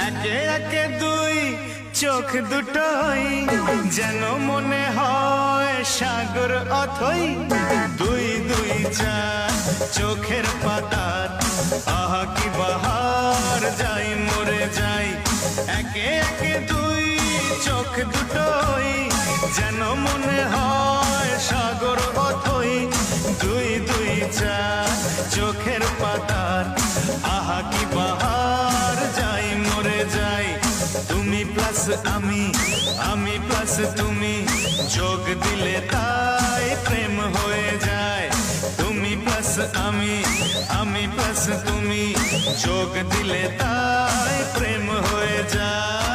একে একে দুই চোখ দুটোই যেন মনে হয় সাগর অথই। দুই দুই চার চোখের পাতার আহা কি বাহার, যাই মরে যাই। একে একে দুই চোখ দুটোই যেন মনে হয় সাগর অথই। দুই দুই চার চোখের পাতার আহা কি বাহার, যাই মরে যাই। তুমি প্লাস আমি, আমি প্লাস তুমি, যোগ দিলে তাই প্রেম হয়ে যায়। তুমি প্লাস আমি, আমি প্লাস তুমি, যোগ দিলে তাই প্রেম হয়ে যায়।